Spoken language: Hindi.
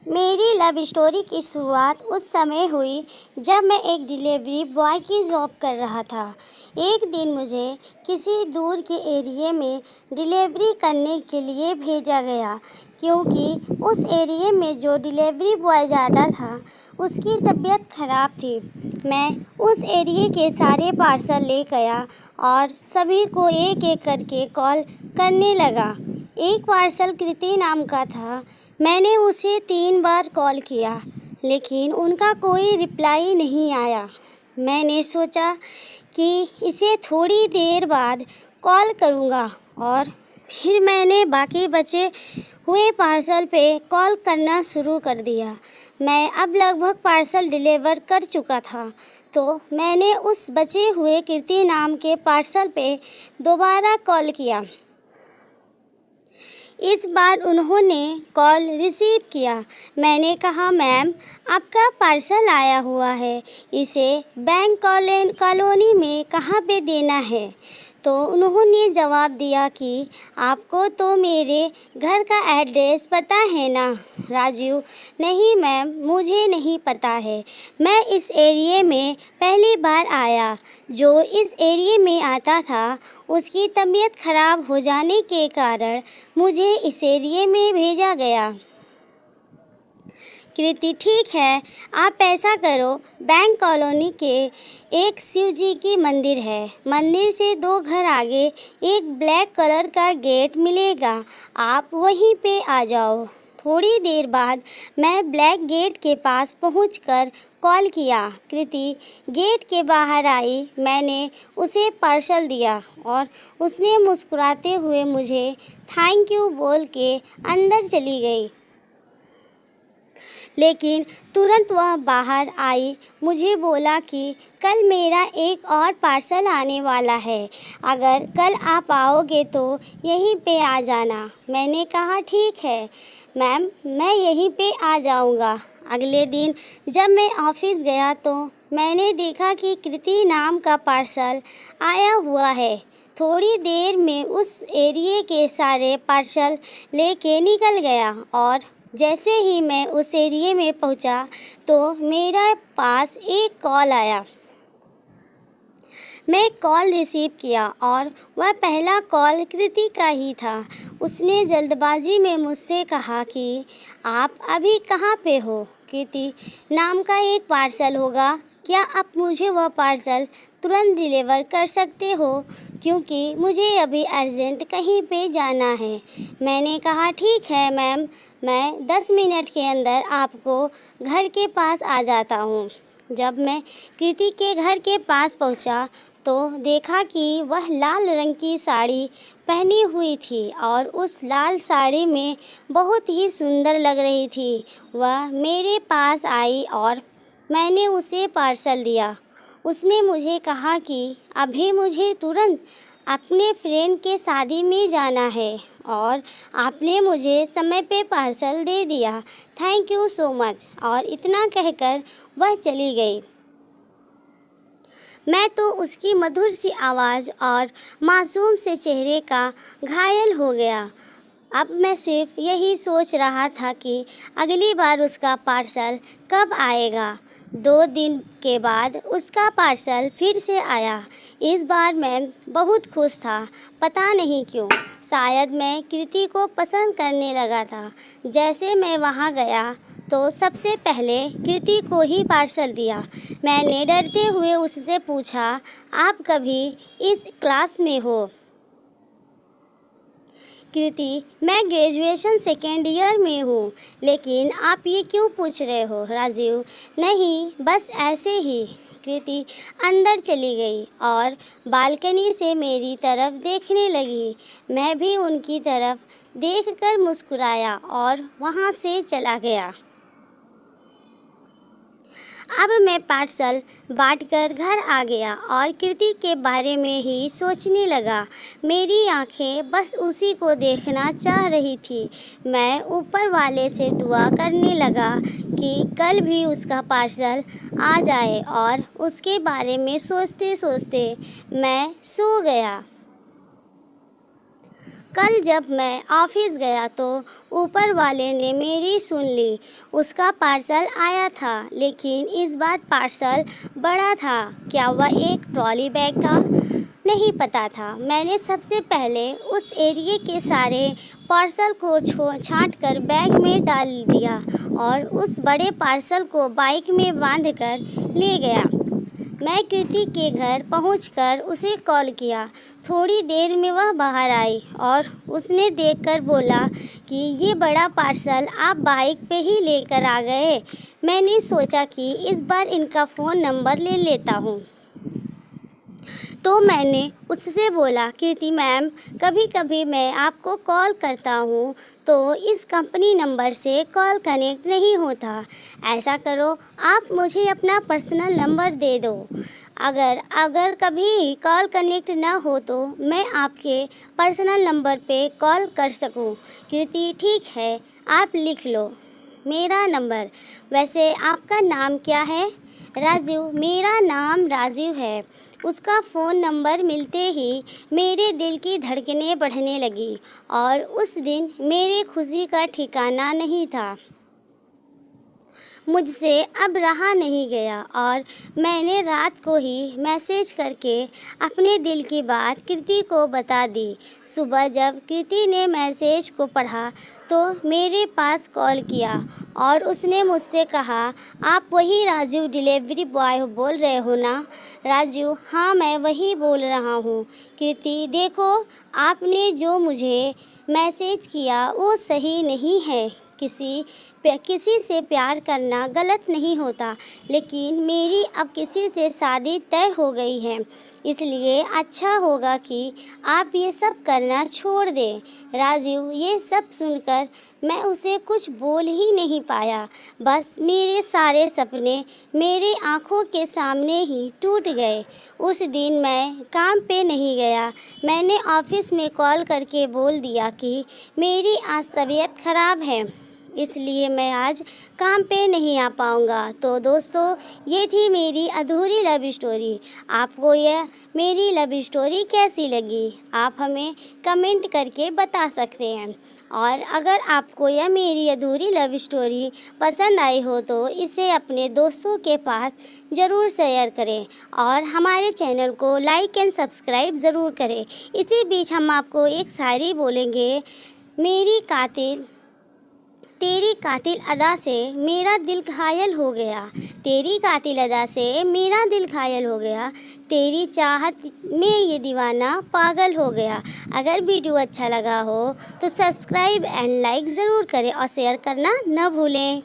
मेरी लव स्टोरी की शुरुआत उस समय हुई जब मैं एक डिलीवरी बॉय की जॉब कर रहा था। एक दिन मुझे किसी दूर के एरिया में डिलीवरी करने के लिए भेजा गया क्योंकि उस एरिया में जो डिलीवरी बॉय जाता था उसकी तबीयत ख़राब थी। मैं उस एरिया के सारे पार्सल ले गया और सभी को एक एक करके कॉल करने लगा। एक पार्सल कृति नाम का था। मैंने उसे 3 बार कॉल किया लेकिन उनका कोई रिप्लाई नहीं आया। मैंने सोचा कि इसे थोड़ी देर बाद कॉल करूँगा और फिर मैंने बाकी बचे हुए पार्सल पे कॉल करना शुरू कर दिया। मैं अब लगभग पार्सल डिलीवर कर चुका था तो मैंने उस बचे हुए कृति नाम के पार्सल पे दोबारा कॉल किया। इस बार उन्होंने कॉल रिसीव किया। मैंने कहा, मैम आपका पार्सल आया हुआ है, इसे बैंक कॉलोनी में कहाँ पे देना है? तो उन्होंने जवाब दिया कि आपको तो मेरे घर का एड्रेस पता है ना राजीव? नहीं मैम, मुझे नहीं पता है। मैं इस एरिया में पहली बार आया। जो इस एरिया में आता था उसकी तबीयत ख़राब हो जाने के कारण मुझे इस एरिया में भेजा गया। कृति, ठीक है, आप ऐसा करो, बैंक कॉलोनी के एक शिव जी की मंदिर है। मंदिर से 2 घर आगे एक ब्लैक कलर का गेट मिलेगा, आप वहीं पे आ जाओ। थोड़ी देर बाद मैं ब्लैक गेट के पास पहुंचकर कॉल किया। कृति गेट के बाहर आई। मैंने उसे पार्सल दिया और उसने मुस्कुराते हुए मुझे थैंक यू बोल के अंदर चली गई। लेकिन तुरंत वह बाहर आई, मुझे बोला कि कल मेरा एक और पार्सल आने वाला है, अगर कल आप आओगे तो यहीं पे आ जाना। मैंने कहा, ठीक है मैम, मैं यहीं पे आ जाऊंगा। अगले दिन जब मैं ऑफिस गया तो मैंने देखा कि कृति नाम का पार्सल आया हुआ है। थोड़ी देर में उस एरिया के सारे पार्सल लेके निकल गया और जैसे ही मैं उस एरिया में पहुंचा तो मेरे पास एक कॉल आया। मैं कॉल रिसीव किया और वह पहला कॉल कृति का ही था। उसने जल्दबाजी में मुझसे कहा कि आप अभी कहाँ पे हो? कृति नाम का एक पार्सल होगा, क्या आप मुझे वह पार्सल तुरंत डिलीवर कर सकते हो? क्योंकि मुझे अभी अर्जेंट कहीं पे जाना है। मैंने कहा, ठीक है मैम, मैं 10 मिनट के अंदर आपको घर के पास आ जाता हूँ। जब मैं कृति के घर के पास पहुँचा तो देखा कि वह लाल रंग की साड़ी पहनी हुई थी और उस लाल साड़ी में बहुत ही सुंदर लग रही थी। वह मेरे पास आई और मैंने उसे पार्सल दिया। उसने मुझे कहा कि अभी मुझे तुरंत अपने फ्रेंड के शादी में जाना है और आपने मुझे समय पे पार्सल दे दिया, थैंक यू सो मच। और इतना कहकर वह चली गई। मैं तो उसकी मधुर सी आवाज़ और मासूम से चेहरे का घायल हो गया। अब मैं सिर्फ यही सोच रहा था कि अगली बार उसका पार्सल कब आएगा। 2 दिन के बाद उसका पार्सल फिर से आया। इस बार मैं बहुत खुश था, पता नहीं क्यों। शायद मैं कृति को पसंद करने लगा था। जैसे मैं वहाँ गया तो सबसे पहले कृति को ही पार्सल दिया। मैंने डरते हुए उससे पूछा, आप कभी इस क्लास में हो? कृति, मैं ग्रेजुएशन सेकेंड ईयर में हूँ। लेकिन आप ये क्यों पूछ रहे हो राजीव? नहीं, बस ऐसे ही। कृति अंदर चली गई और बालकनी से मेरी तरफ देखने लगी। मैं भी उनकी तरफ देखकर मुस्कुराया और वहाँ से चला गया। अब मैं पार्सल बांटकर घर आ गया और कृति के बारे में ही सोचने लगा। मेरी आंखें बस उसी को देखना चाह रही थी। मैं ऊपर वाले से दुआ करने लगा कि कल भी उसका पार्सल आ जाए और उसके बारे में सोचते सोचते मैं सो गया। कल जब मैं ऑफिस गया तो ऊपर वाले ने मेरी सुन ली। उसका पार्सल आया था, लेकिन इस बार पार्सल बड़ा था। क्या वह एक ट्रॉली बैग था? नहीं पता था। मैंने सबसे पहले उस एरिया के सारे पार्सल को छांट कर बैग में डाल दिया और उस बड़े पार्सल को बाइक में बांधकर ले गया। मैं कृति के घर पहुंचकर उसे कॉल किया। थोड़ी देर में वह बाहर आई और उसने देखकर बोला कि ये बड़ा पार्सल आप बाइक पे ही लेकर आ गए। मैंने सोचा कि इस बार इनका फ़ोन नंबर ले लेता हूँ, तो मैंने उससे बोला, कृति मैम, कभी कभी मैं आपको कॉल करता हूँ तो इस कंपनी नंबर से कॉल कनेक्ट नहीं होता। ऐसा करो, आप मुझे अपना पर्सनल नंबर दे दो। अगर कभी कॉल कनेक्ट ना हो तो मैं आपके पर्सनल नंबर पे कॉल कर सकूँ। कृति, ठीक है, आप लिख लो मेरा नंबर। वैसे आपका नाम क्या है? राजीव। मेरा नाम राजीव है। उसका फ़ोन नंबर मिलते ही मेरे दिल की धड़कनें बढ़ने लगी और उस दिन मेरे खुशी का ठिकाना नहीं था। मुझसे अब रहा नहीं गया और मैंने रात को ही मैसेज करके अपने दिल की बात कृति को बता दी। सुबह जब कृति ने मैसेज को पढ़ा तो मेरे पास कॉल किया और उसने मुझसे कहा, आप वही राजीव डिलीवरी बॉय बोल रहे हो ना? राजीव, हाँ मैं वही बोल रहा हूँ। कृति, देखो, आपने जो मुझे मैसेज किया वो सही नहीं है। किसी से प्यार करना गलत नहीं होता, लेकिन मेरी अब किसी से शादी तय हो गई है, इसलिए अच्छा होगा कि आप ये सब करना छोड़ दें। राजीव, ये सब सुनकर मैं उसे कुछ बोल ही नहीं पाया। बस मेरे सारे सपने मेरे आँखों के सामने ही टूट गए। उस दिन मैं काम पे नहीं गया। मैंने ऑफिस में कॉल करके बोल दिया कि मेरी आज तबीयत ख़राब है, इसलिए मैं आज काम पे नहीं आ पाऊँगा। तो दोस्तों, ये थी मेरी अधूरी लव स्टोरी। आपको यह मेरी लव स्टोरी कैसी लगी, आप हमें कमेंट करके बता सकते हैं। और अगर आपको यह मेरी अधूरी लव स्टोरी पसंद आई हो तो इसे अपने दोस्तों के पास ज़रूर शेयर करें और हमारे चैनल को लाइक एंड सब्सक्राइब ज़रूर करें। इसी बीच हम आपको एक शायरी बोलेंगे। तेरी कातिल अदा से मेरा दिल घायल हो गया। तेरी कातिल अदा से मेरा दिल घायल हो गया। तेरी चाहत में ये दीवाना पागल हो गया। अगर वीडियो अच्छा लगा हो तो सब्सक्राइब एंड लाइक ज़रूर करें और शेयर करना न भूलें।